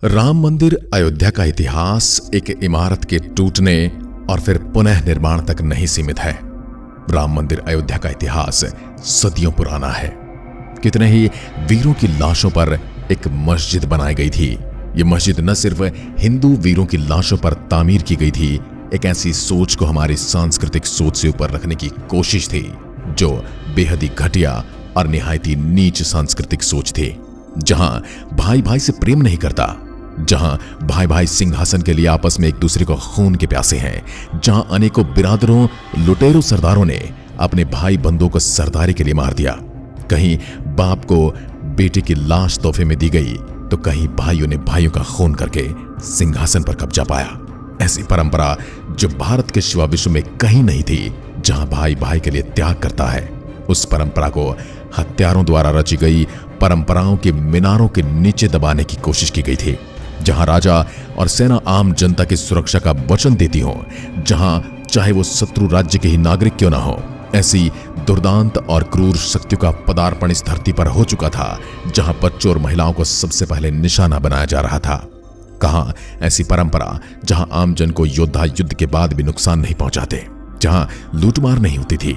राम मंदिर अयोध्या का इतिहास एक इमारत के टूटने और फिर पुनः निर्माण तक नहीं सीमित है। राम मंदिर अयोध्या का इतिहास सदियों पुराना है। कितने ही वीरों की लाशों पर एक मस्जिद बनाई गई थी। यह मस्जिद न सिर्फ हिंदू वीरों की लाशों पर तामीर की गई थी, एक ऐसी सोच को हमारी सांस्कृतिक सोच से ऊपर रखने की कोशिश थी जो बेहद ही घटिया और निहायत ही नीच सांस्कृतिक सोच थी। जहां भाई भाई से प्रेम नहीं करता, जहां भाई भाई सिंहासन के लिए आपस में एक दूसरे को खून के प्यासे हैं, जहां अनेकों बिरादरों लुटेरों सरदारों ने अपने भाई बंधुओं को सरदारी के लिए मार दिया। कहीं बाप को बेटे की लाश तोहफे में दी गई तो कहीं भाइयों ने भाइयों का खून करके सिंहासन पर कब्जा पाया। ऐसी परंपरा जो भारत के सिवा विश्व में कहीं नहीं थी, जहां भाई भाई के लिए त्याग करता है। उस परंपरा को हत्यारों द्वारा रची गई परंपराओं के मीनारों के नीचे दबाने की कोशिश की गई थी। जहां राजा और सेना आम जनता की सुरक्षा का वचन देती हो, जहां चाहे वो शत्रु राज्य के ही नागरिक क्यों ना हो, ऐसी दुर्दांत और क्रूर शक्तियों का पदार्पण इस धरती पर हो चुका था। जहां बच्चों और महिलाओं को सबसे पहले निशाना बनाया जा रहा था। कहां ऐसी परंपरा जहां आम जन को योद्धा युद्ध के बाद भी नुकसान नहीं पहुंचाते, जहां लूटमार नहीं होती थी।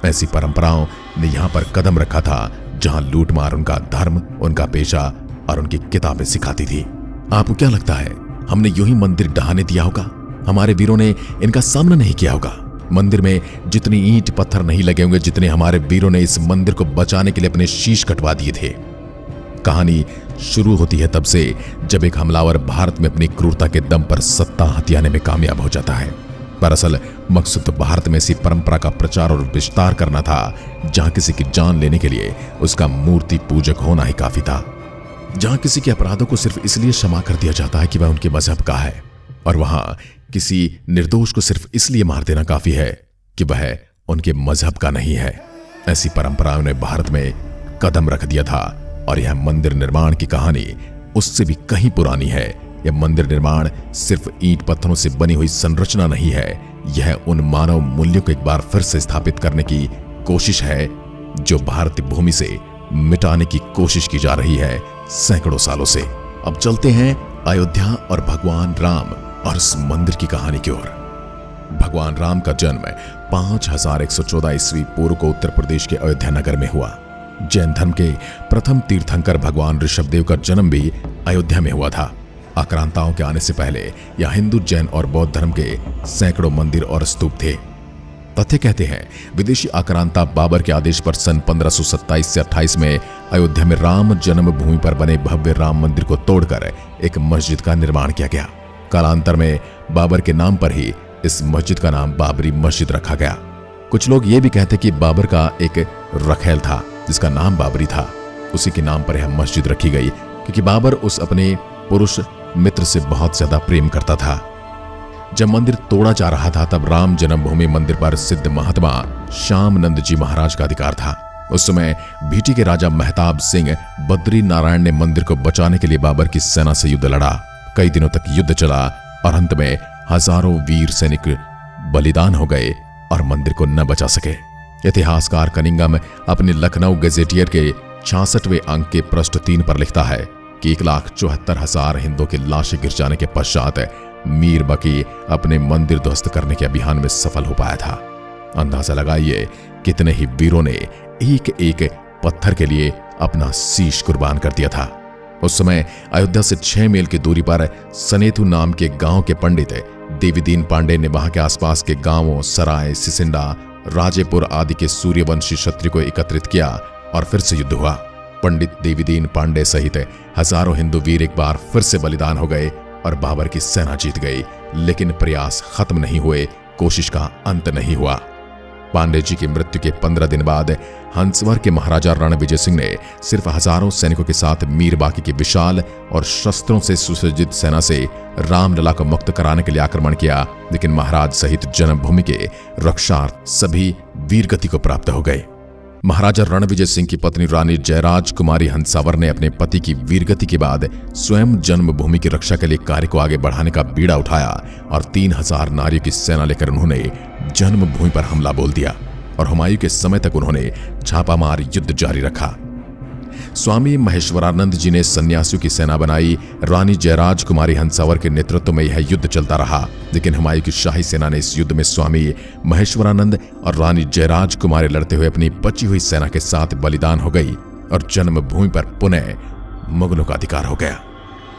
ऐसी परंपराओं ने यहां पर कदम रखा था जहां लूटमार उनका धर्म, उनका पेशा और उनकी किताबें सिखाती थी। आपको क्या लगता है, हमने यूं ही मंदिर ढहाने दिया होगा? हमारे वीरों ने इनका सामना नहीं किया होगा? मंदिर में जितनी ईंट पत्थर नहीं लगे होंगे जितने हमारे वीरों ने इस मंदिर को बचाने के लिए अपने शीश कटवा दिए थे। कहानी शुरू होती है तब से जब एक हमलावर भारत में अपनी क्रूरता के दम पर सत्ता हथियाने में कामयाब हो जाता है। दरअसल मकसद तो भारत में ऐसी परंपरा का प्रचार और विस्तार करना था जहां किसी की जान लेने के लिए उसका मूर्ति पूजक होना ही काफी था। जहां किसी के अपराधों को सिर्फ इसलिए क्षमा कर दिया जाता है कि वह उनके मजहब का है, और वहां किसी निर्दोष को सिर्फ इसलिए मार देना काफी है कि वह उनके मजहब का नहीं है। ऐसी परंपराओं ने भारत में कदम रख दिया था, और यह मंदिर निर्माण की कहानी उससे भी कहीं पुरानी है। यह मंदिर निर्माण सिर्फ ईंट पत्थरों से बनी हुई संरचना नहीं है, यह उन मानव मूल्यों को एक बार फिर से स्थापित करने की कोशिश है जो भारतीय भूमि से मिटाने की कोशिश की जा रही है सैकड़ों सालों से। अब चलते हैं अयोध्या और भगवान राम और इस मंदिर की कहानी की ओर। भगवान राम का जन्म 5114 ईस्वी पूर्व को उत्तर प्रदेश के अयोध्या नगर में हुआ। जैन धर्म के प्रथम तीर्थंकर भगवान ऋषभदेव का जन्म भी अयोध्या में हुआ था। आक्रांताओं के आने से पहले यह हिंदू, जैन और बौद्ध धर्म के सैकड़ों मंदिर और स्तूप थे। तथ्य कहते हैं विदेशी आक्रांता बाबर के आदेश पर सन 1527 से 28 में अयोध्या में राम जन्मभूमि पर बने भव्य राम मंदिर को तोड़कर एक मस्जिद का निर्माण किया गया। कालांतर में बाबर के नाम पर ही इस मस्जिद का नाम बाबरी मस्जिद रखा गया। कुछ लोग ये भी कहते कि बाबर का एक रखेल था जिसका नाम बाबरी था, उसी के नाम पर यह मस्जिद रखी गई क्योंकि बाबर उस अपने पुरुष मित्र से बहुत ज्यादा प्रेम करता था। जब मंदिर तोड़ा जा रहा था तब राम जन्मभूमि मंदिर पर सिद्ध महात्मा श्याम नंद जी महाराज का अधिकार था। उस समय भीटी के राजा मेहताब सिंह बद्री नारायण ने मंदिर को बचाने के लिए बाबर की सेना से युद्ध लड़ा। कई दिनों तक युद्ध चला और अंत में हजारों वीर सैनिक बलिदान हो गए और मंदिर को न बचा सके। इतिहासकार कनिंगम अपने लखनऊ गजेटियर के 66वें अंक के पृष्ठ 3 पर लिखता है कि 1,74,000 हिंदुओं की लाशें गिर जाने के पश्चात मीर बकी अपने मंदिर ध्वस्त करने के अभियान में सफल हो पाया था। अंदाजा लगाइए कितने ही वीरों ने एक एक पत्थर के लिए अपना शीश कुर्बान कर दिया था। उस समय अयोध्या से 6 मील की दूरी पर सनेतु नाम के गांव के पंडित देवीदीन पांडे ने वहां के आसपास के गांवों सराय, सिसिंडा, राजेपुर आदि के सूर्यवंशी क्षत्रिय को एकत्रित किया और फिर से युद्ध हुआ। पंडित देवीदीन पांडे सहित हजारों हिंदू वीर एक बार फिर से बलिदान हो गए और बाबर की सेना जीत गई, लेकिन प्रयास खत्म नहीं हुए, कोशिश का अंत नहीं हुआ। पांडे जी की मृत्यु के 15 दिन बाद हंसवर के महाराजा रणविजय सिंह ने सिर्फ हजारों सैनिकों के साथ मीर बाकी की विशाल और शस्त्रों से सुसज्जित सेना से रामलला को मुक्त कराने के लिए आक्रमण किया, लेकिन महाराज सहित जन्मभूमि के रक्षार्थ सभी वीरगति को प्राप्त हो गए। महाराजा रणविजय सिंह की पत्नी रानी जयराज कुमारी हंसावर ने अपने पति की वीरगति के बाद स्वयं जन्मभूमि की रक्षा के लिए कार्य को आगे बढ़ाने का बीड़ा उठाया और 3000 नारियों की सेना लेकर उन्होंने जन्मभूमि पर हमला बोल दिया और हुमायूं के समय तक उन्होंने छापामार युद्ध जारी रखा। स्वामी महेश्वरानंद जी ने सन्यासियों की सेना बनाई। रानी जयराज कुमारी हंसावर के नेतृत्व में यह युद्ध चलता रहा, लेकिन हुमायूं की शाही सेना ने इस युद्ध में स्वामी महेश्वरानंद और रानी जयराज कुमारी लड़ते हुए अपनी बची हुई सेना के साथ बलिदान हो गई और जन्मभूमि पर पुनः मुगलों का अधिकार हो गया।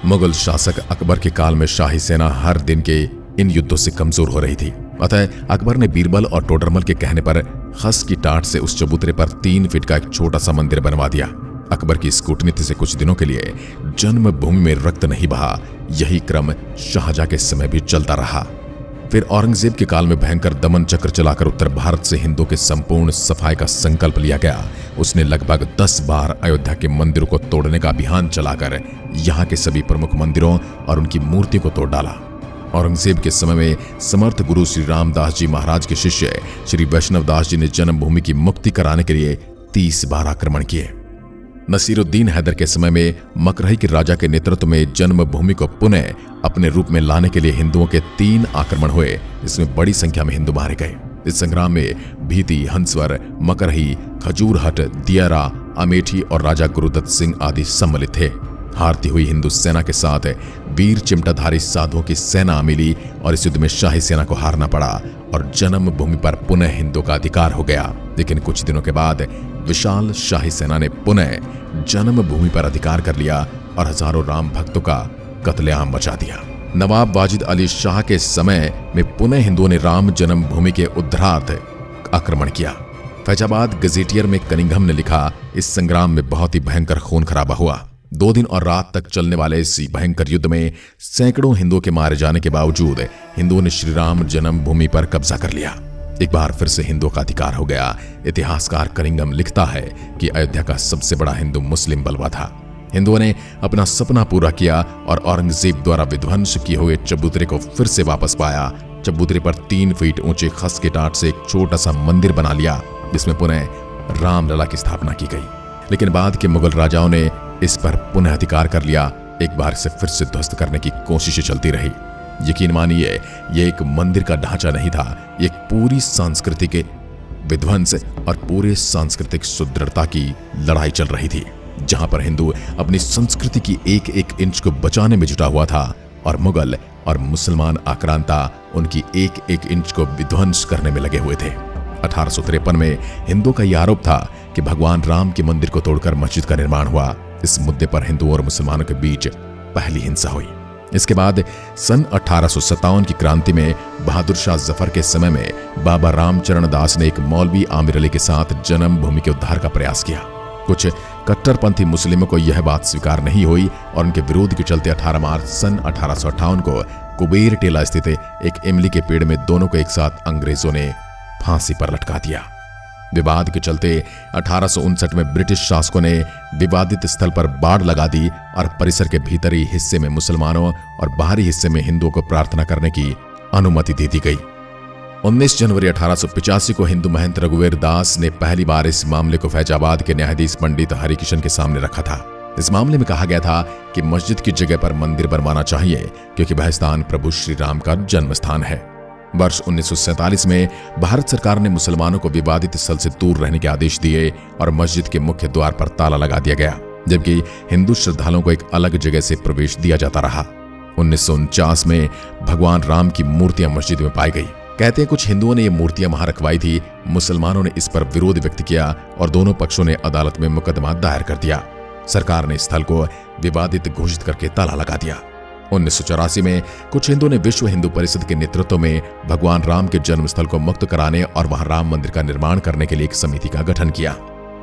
मुगल शासक अकबर के काल में शाही सेना हर दिन के इन युद्धों से कमजोर हो रही थी। अतः अकबर ने बीरबल और टोडरमल के कहने पर खस की टाट से उस चबूतरे पर 3 फीट का एक छोटा सा मंदिर बनवा दिया। अकबर की इस कूटनीति से कुछ दिनों के लिए जन्मभूमि में रक्त नहीं बहा। यही क्रम शाहजहां के समय भी चलता रहा। फिर औरंगजेब के काल में भयंकर दमन चक्र चलाकर उत्तर भारत से हिंदुओं के संपूर्ण सफाई का संकल्प लिया गया। उसने लगभग 10 बार अयोध्या के मंदिरों को तोड़ने का अभियान चलाकर यहाँ के सभी प्रमुख मंदिरों और उनकी मूर्तियों को तोड़ डाला। औरंगजेब के समय में समर्थ गुरु श्री रामदास जी महाराज के शिष्य श्री वैष्णव दास जी ने जन्मभूमि की मुक्ति कराने के लिए 30 बार आक्रमण किए। नसीरुद्दीन हैदर के समय में मकरही के राजा के नेतृत्व में जन्मभूमि को पुनः अपने रूप में लाने के लिए हिंदुओं के 3 आक्रमण हुए। इसमें बड़ी संख्या में हिंदू मारे गए। इस संग्राम में भीती, हंसवर, मकरही, खजूरहट, दियारा, अमेठी और राजा गुरुदत्त सिंह आदि सम्मिलित थे। हारती हुई हिंदू सेना के साथ वीर चिमटाधारी साधुओं की सेना मिली और इस युद्ध में शाही सेना को हारना पड़ा और जन्मभूमि पर पुनः हिंदुओं का अधिकार हो गया। लेकिन कुछ दिनों के बाद विशाल शाही सेना ने पुनः जन्मभूमि पर अधिकार कर लिया और हजारों राम भक्तों का कत्लेआम मचा दिया। नवाब वाजिद अली शाह के समय में पुनः हिंदुओं ने राम जन्मभूमि के उद्धारार्थ आक्रमण किया। फैजाबाद गजेटियर में कनिंघम ने लिखा, इस संग्राम में बहुत ही भयंकर खून खराबा हुआ। 2 दिन और रात तक चलने वाले इस भयंकर युद्ध में सैकड़ों हिंदुओं के मारे जाने के बावजूद हिंदुओं ने श्री राम जन्मभूमि पर कब्जा कर लिया। एक बार फिर से हिंदुओं का अधिकार हो गया। इतिहासकार कनिंघम लिखता है कि अयोध्या का सबसे बड़ा हिंदू मुस्लिम बलवा था। हिंदुओं ने अपना सपना पूरा किया और औरंगजेब द्वारा विध्वंस किए हुए चबूतरे को फिर से वापस पाया। चबूतरे पर 3 फीट ऊंचे खस के टाट से एक छोटा सा मंदिर बना लिया, जिसमें पुनः रामलला की स्थापना की गई। लेकिन बाद के मुगल राजाओं ने इस पर पुनः अधिकार कर लिया। एक बार इसे फिर से ध्वस्त करने की कोशिशें चलती रही। यकीन मानिए, यह एक मंदिर का ढांचा नहीं था, एक पूरी सांस्कृतिक विध्वंस और पूरे सांस्कृतिक सुदृढ़ता की लड़ाई चल रही थी, जहां पर हिंदू अपनी संस्कृति की एक एक इंच को बचाने में जुटा हुआ था और मुगल और मुसलमान आक्रांता उनकी एक एक इंच को विध्वंस करने में लगे हुए थे। 1853 में हिंदुओं का यह आरोप था कि भगवान राम के मंदिर को तोड़कर मस्जिद का निर्माण हुआ। इस मुद्दे पर हिंदुओं और मुसलमानों के बीच पहली हिंसा हुई। इसके बाद सन 1857 की क्रांति में बहादुर शाह जफर के समय में बाबा रामचरण दास ने एक मौलवी आमिर अली के साथ जन्मभूमि के उद्धार का प्रयास किया। कुछ कट्टरपंथी मुस्लिमों को यह बात स्वीकार नहीं हुई और उनके विरोध के चलते 18 मार्च सन 1858 को कुबेर टेला स्थित एक इमली के पेड़ में दोनों को एक साथ अंग्रेजों ने फांसी पर लटका दिया। विवाद के चलते 1859 में ब्रिटिश शासकों ने विवादित स्थल पर बाड़ लगा दी और परिसर के भीतरी हिस्से में मुसलमानों और बाहरी हिस्से में हिंदुओं को प्रार्थना करने की अनुमति दे दी गई। 19 जनवरी 1885 को हिंदू महंत रघुवीर दास ने पहली बार इस मामले को फैजाबाद के न्यायाधीश पंडित हरिकिशन के सामने रखा था। इस मामले में कहा गया था कि मस्जिद की जगह पर मंदिर बनवाना चाहिए, क्योंकि वह स्थान प्रभु श्री राम का जन्म स्थान है। वर्ष 1947 में भारत सरकार ने मुसलमानों को विवादित स्थल से दूर रहने के आदेश दिए और मस्जिद के मुख्य द्वार पर ताला लगा दिया गया, जबकि हिंदू श्रद्धालुओं को एक अलग जगह से प्रवेश दिया जाता रहा। 1949 में भगवान राम की मूर्तियां मस्जिद में पाई गई। कहते हैं कुछ हिंदुओं ने ये मूर्तियां वहां रखवाई थी। मुसलमानों ने इस पर विरोध व्यक्त किया और दोनों पक्षों ने अदालत में मुकदमा दायर कर दिया। सरकार ने स्थल को विवादित घोषित करके ताला लगा दिया। 1984 में कुछ हिंदुओं ने विश्व हिंदू परिषद के नेतृत्व में भगवान राम के जन्मस्थल को मुक्त कराने और वहां राम मंदिर का निर्माण करने के लिए एक समिति का गठन किया।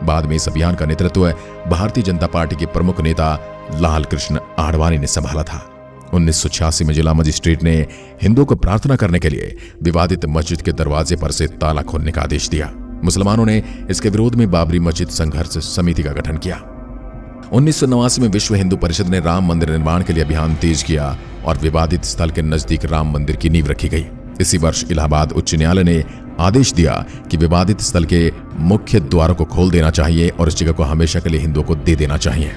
बाद में इस अभियान का नेतृत्व भारतीय जनता पार्टी के प्रमुख नेता लाल कृष्ण आडवाणी ने संभाला था। 1986 में जिला मजिस्ट्रेट ने हिंदुओं को प्रार्थना करने के लिए विवादित मस्जिद के दरवाजे पर से ताला खोलने का आदेश दिया। मुसलमानों ने इसके विरोध में बाबरी मस्जिद संघर्ष समिति का गठन किया। 1989 में विश्व हिंदू परिषद ने राम मंदिर निर्माण के लिए अभियान तेज किया और विवादित स्थल के नजदीक राम मंदिर की नींव रखी गई। इसी वर्ष इलाहाबाद उच्च न्यायालय ने आदेश दिया कि विवादित स्थल के मुख्य द्वारों को खोल देना चाहिए और इस जगह को हमेशा के लिए हिंदुओं को दे देना चाहिए।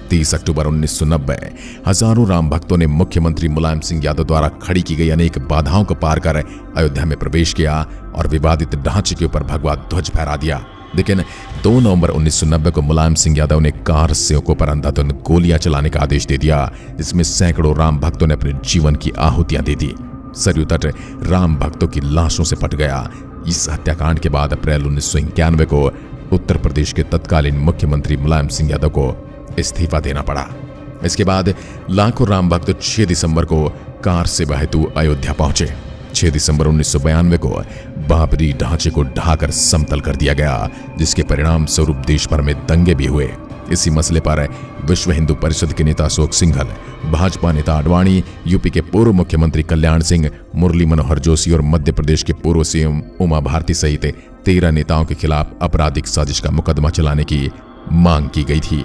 30 अक्टूबर 1990 हजारों राम भक्तों ने मुख्यमंत्री मुलायम सिंह यादव द्वारा खड़ी की गई अनेक बाधाओं को पार कर अयोध्या में प्रवेश किया और विवादित ढांचे के ऊपर भगवा ध्वज फहरा दिया। लेकिन 2 नवंबर 1990 को मुलायम सिंह यादव ने कार सेवकों पर अंधाधुंध गोलियां चलाने का आदेश दे दिया, जिसमें सैकड़ों राम भक्तों ने अपने जीवन की आहुतियां दे दी। सरयू तट राम भक्तों की लाशों से पट गया। इस हत्याकांड के बाद अप्रैल 1991 को उत्तर प्रदेश के तत्कालीन मुख्यमंत्री मुलायम सिंह यादव को इस्तीफा देना पड़ा। इसके बाद लाखों राम भक्त 6 दिसंबर को कार सेवा हेतु अयोध्या पहुंचे। 6 दिसंबर 1992 को बाबरी ढांचे को ढाकर समतल कर दिया गया, जिसके परिणाम स्वरूप देश भर में दंगे भी हुए। इसी मसले पर विश्व हिंदू परिषद के नेता अशोक सिंघल, भाजपा नेता आडवाणी, यूपी के पूर्व मुख्यमंत्री कल्याण सिंह, मुरली मनोहर जोशी और मध्य प्रदेश के पूर्व सीएम उमा भारती सहित 13 नेताओं के खिलाफ आपराधिक साजिश का मुकदमा चलाने की मांग की गई थी।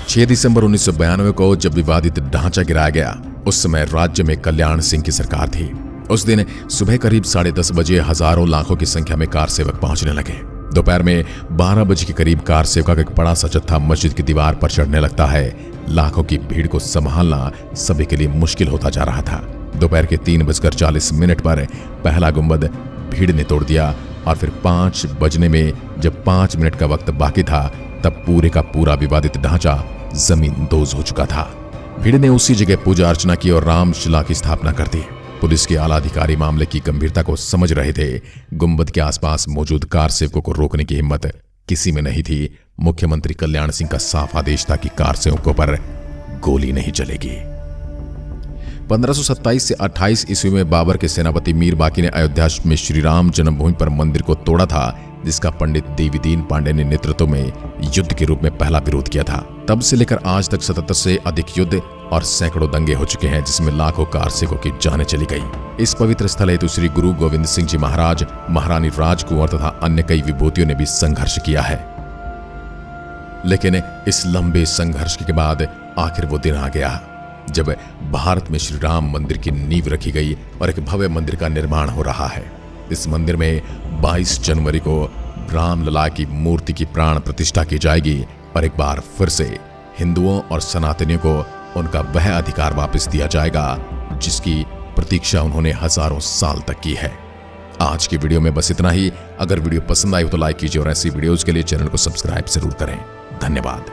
6 दिसंबर 1992 को जब विवादित ढांचा गिराया गया, उस समय राज्य में कल्याण सिंह की सरकार थी। उस दिन सुबह करीब 10:30 बजे हजारों लाखों की संख्या में कार सेवक पहुंचने लगे। दोपहर में 12 बजे के करीब कार सेवक का एक बड़ा सा जत्था मस्जिद की दीवार पर चढ़ने लगता है। लाखों की भीड़ को संभालना सभी के लिए मुश्किल होता जा रहा था। दोपहर के 3:40 पर पहला गुंबद भीड़ ने तोड़ दिया और फिर 5 बजने में जब 5 मिनट का वक्त बाकी था, तब पूरे का पूरा विवादित ढांचा जमींदोज हो चुका था। भीड़ ने उसी जगह पूजा अर्चना की और रामशिला की स्थापना कर दी। पुलिस के आला अधिकारी मामले की गंभीरता को समझ रहे थे। गुंबद के आसपास मौजूद कार सेवकों को रोकने की हिम्मत किसी में नहीं थी। मुख्यमंत्री कल्याण सिंह का साफ आदेश था कि कार सेवकों पर गोली नहीं चलेगी। 1527 से 28 ईस्वी में बाबर के सेनापति मीर बाकी ने अयोध्या में श्री राम जन्मभूमि पर मंदिर को तोड़ा था, जिसका पंडित देवीदीन पांडे ने नेतृत्व में युद्ध के रूप में पहला विरोध किया था। तब से लेकर आज तक 77 से अधिक युद्ध और सैकड़ों दंगे हो चुके हैं, जिसमें लाखों कार सेवकों की जानें चली गई। इस पवित्र स्थल हेतु श्री गुरु गोविंद सिंह जी महाराज, महारानी राजकुंवर तथा अन्य कई विभूतियों ने भी संघर्ष किया है। लेकिन इस लंबे संघर्ष के बाद आखिर वो दिन आ गया जब भारत में श्री राम मंदिर की नींव रखी गई और एक भव्य मंदिर का निर्माण हो रहा है। इस मंदिर में 22 जनवरी को रामलला की मूर्ति की प्राण प्रतिष्ठा की जाएगी और एक बार फिर से हिंदुओं और सनातनियों को उनका वह अधिकार वापस दिया जाएगा जिसकी प्रतीक्षा उन्होंने हजारों साल तक की है। आज की वीडियो में बस इतना ही। अगर वीडियो पसंद आई हो तो लाइक कीजिए और ऐसी वीडियोस के लिए चैनल को सब्सक्राइब जरूर करें। धन्यवाद।